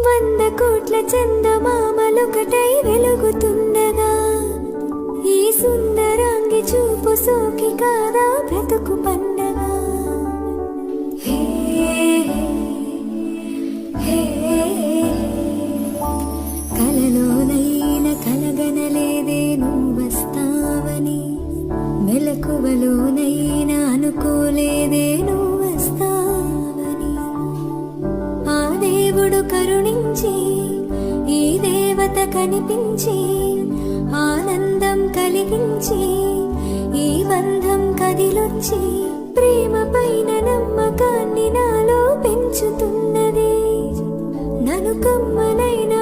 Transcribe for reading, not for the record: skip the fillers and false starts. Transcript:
100 కోట్ల చందమామలొకటై వెలుగుతుండగా ఈ సుందరాంగి చూపు సోకి కాదా బ్రతుకు పండగ. హే హే కలలోనైనా కలగనలేదే నువ్వస్తావని, మెలకువలోనైనా అనుకోలేదే నువ్వస్తావని. ఆ దేవుడు కరుణించి ఈ దేవత కనిపించి ఆనందం కలిగించి ఈ బంధం కదిలొచ్చి ప్రేమ పైన నమ్మకాన్ని నాలో పెంచుతున్నది. నన్ను కమ్మనైన